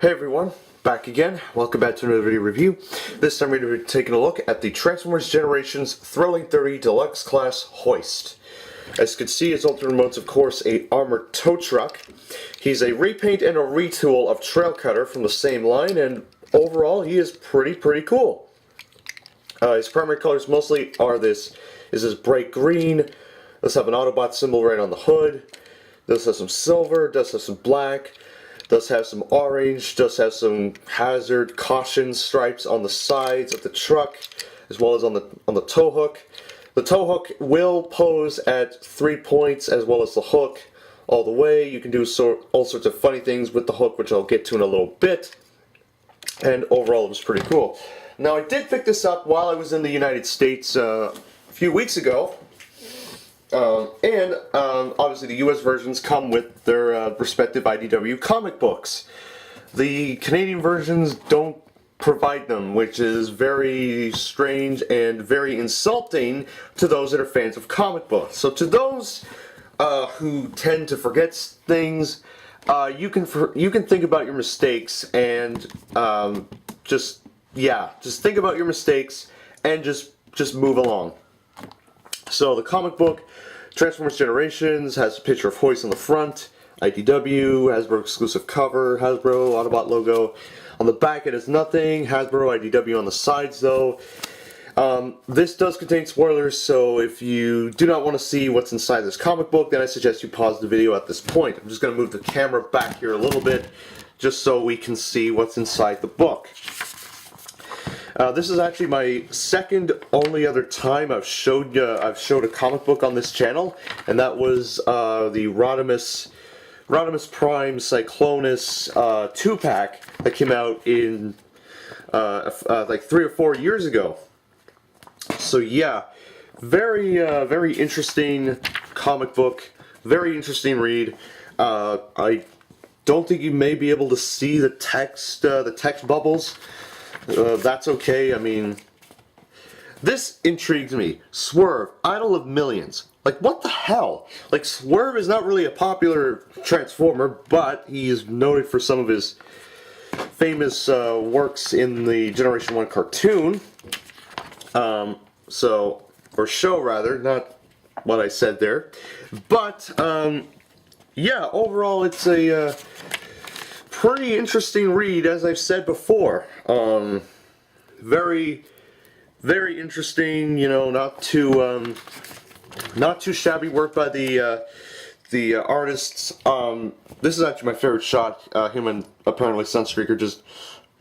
Hey everyone, back again. Welcome back to another video review. This time we're going to be taking a look at the Transformers Generations Thrilling 30 Deluxe Class Hoist. As you can see, his ultimate remote's of course a armored tow truck. He's a repaint and a retool of Trail Cutter from the same line, and overall he is pretty cool. His primary colors mostly are this bright green. Does have an Autobot symbol right on the hood. Does have some silver, does have some black. Does have some orange, does have some hazard caution stripes on the sides of the truck, as well as on the tow hook. The tow hook will pose at 3 points, as well as the hook all the way. You can do all sorts of funny things with the hook, which I'll get to in a little bit. And overall, it was pretty cool. Now, I did pick this up while I was in the United States a few weeks ago. Obviously the US versions come with their respective IDW comic books. The Canadian versions don't provide them, which is very strange and very insulting to those that are fans of comic books. So to those who tend to forget things, you can think about your mistakes and just think about your mistakes and just move along. So the comic book, Transformers Generations, has a picture of Hoist on the front, IDW, Hasbro exclusive cover, Hasbro, Autobot logo. On the back it has nothing, Hasbro, IDW on the sides though. This does contain spoilers, so if you do not want to see what's inside this comic book, then I suggest you pause the video at this point. I'm just going to move the camera back here a little bit, just so we can see what's inside the book. This is actually my second only other time I've showed a comic book on this channel, and that was the Rodimus Prime Cyclonus 2-pack that came out in like 3 or 4 years ago. So yeah, very interesting comic book, very interesting read. I don't think you may be able to see the text bubbles. That's okay. I mean, this intrigues me. Swerve, Idol of Millions. Like, what the hell? Like, Swerve is not really a popular Transformer, but he is noted for some of his famous works in the Generation 1 cartoon. Or show rather, not what I said there. But, yeah, overall it's a pretty interesting read, as I've said before. Very interesting. You know, not too shabby work by the artists. This is actually my favorite shot. Him and apparently Sunstreaker just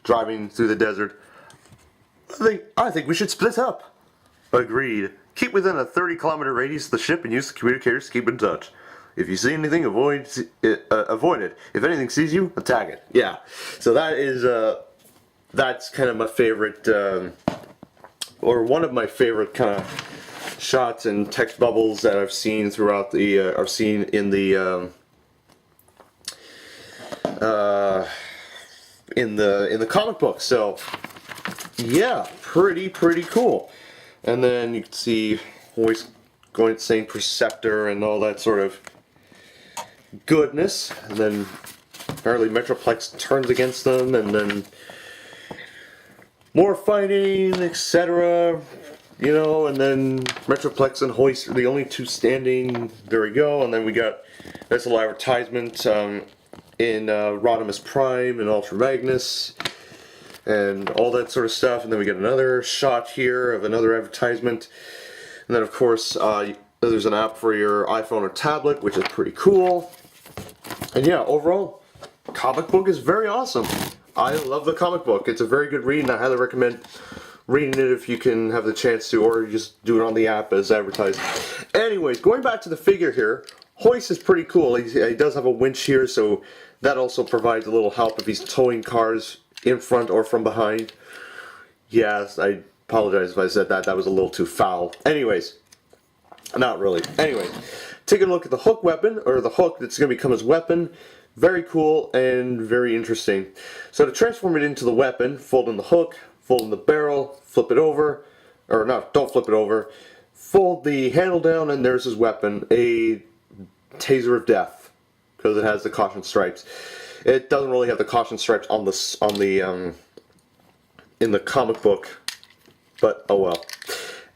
driving through the desert. I think we should split up. Agreed. Keep within a 30-kilometer radius of the ship and use the communicators to keep in touch. If you see anything, avoid it. If anything sees you, attack it. Yeah. So that is that's kind of my favorite, or one of my favorite kind of shots and text bubbles that I've seen throughout the in the comic book. So yeah, pretty cool. And then you can see Hoist going saying Preceptor and all that sort of goodness, and then apparently Metroplex turns against them, and then more fighting, etc. You know, and then Metroplex and Hoist are the only two standing. There we go. And then we got this little advertisement in Rodimus Prime and Ultra Magnus and all that sort of stuff. And then we get another shot here of another advertisement. And then of course there's an app for your iPhone or tablet, which is pretty cool. And yeah, overall, comic book is very awesome. I love the comic book. It's a very good read, and I highly recommend reading it if you can have the chance to, or just do it on the app as advertised. Anyways, going back to the figure here, Hoist is pretty cool. He does have a winch here, so that also provides a little help if he's towing cars in front or from behind. Yes, I apologize if I said that. That was a little too foul. Anyways, not really. Anyway, taking a look at the hook weapon, or the hook that's going to become his weapon. Very cool and very interesting. So to transform it into the weapon, fold in the hook, fold in the barrel, flip it over, or no, don't flip it over. Fold the handle down, and there's his weapon, a Taser of Death, because it has the caution stripes. It doesn't really have the caution stripes on the in the comic book, but oh well.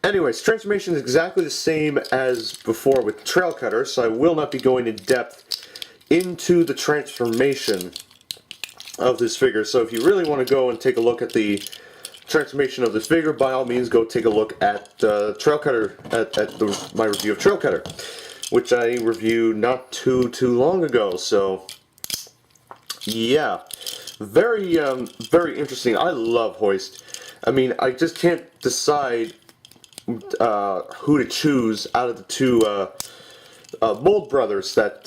Anyways, transformation is exactly the same as before with Trail Cutter, so I will not be going in depth into the transformation of this figure. So if you really want to go and take a look at the transformation of this figure, by all means go take a look at Trail Cutter, my review of Trail Cutter, which I reviewed not too long ago. So yeah, very interesting. I love Hoist. I mean, I just can't decide who to choose out of the two mold brothers that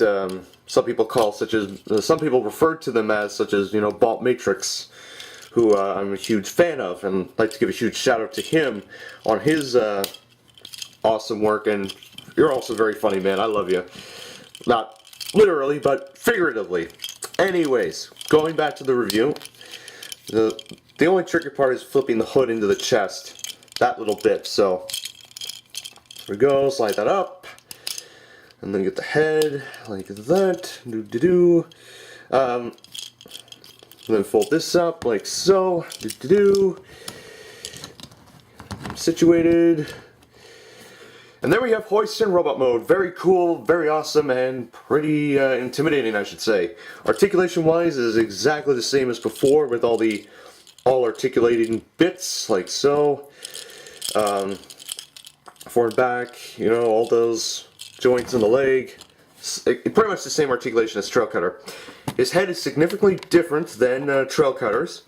some people call, such as some people refer to them as, such as, you know, Bolt Matrix, who I'm a huge fan of, and like to give a huge shout out to him on his awesome work. And you're also very funny, man. I love you. Not literally, but figuratively. Anyways, going back to the review, the only tricky part is flipping the hood into the chest. That little bit. So here we go. Slide that up, and then get the head like that. And then fold this up like so. Situated. And there we have Hoist in robot mode. Very cool, very awesome, and pretty intimidating, I should say. Articulation wise is exactly the same as before, with all articulating bits like so. Forward, back, you know, all those joints in the leg. Pretty much the same articulation as Trail Cutter. His head is significantly different than Trail Cutter's.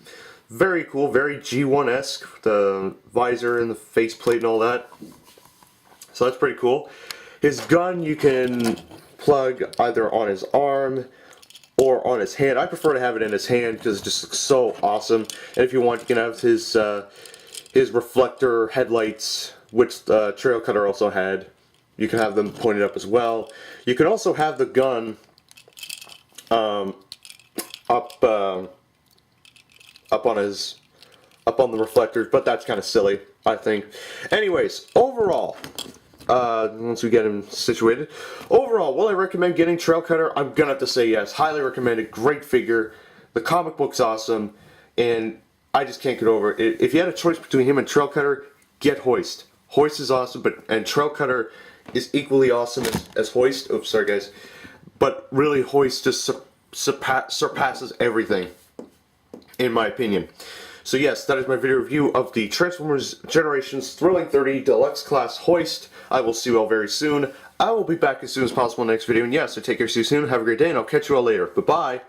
Very cool, very G1-esque. The visor and the faceplate and all that. So that's pretty cool. His gun you can plug either on his arm or on his hand. I prefer to have it in his hand because it just looks so awesome. And if you want, you can have his reflector headlights, which Trail Cutter also had. You can have them pointed up as well. You can also have the gun up on the reflectors, but that's kind of silly, I think. Anyways, overall, once we get him situated, overall, will I recommend getting Trail Cutter? I'm gonna have to say yes. Highly recommended. Great figure. The comic book's awesome, and I just can't get over it. If you had a choice between him and Trail Cutter, get Hoist. Hoist is awesome, and Trail Cutter is equally awesome as Hoist. Oops, sorry guys. But really, Hoist just surpasses everything, in my opinion. So yes, that is my video review of the Transformers Generations Thrilling 30 Deluxe Class Hoist. I will see you all very soon. I will be back as soon as possible in the next video. And yes, so take care, see you soon. Have a great day, and I'll catch you all later. Bye-bye.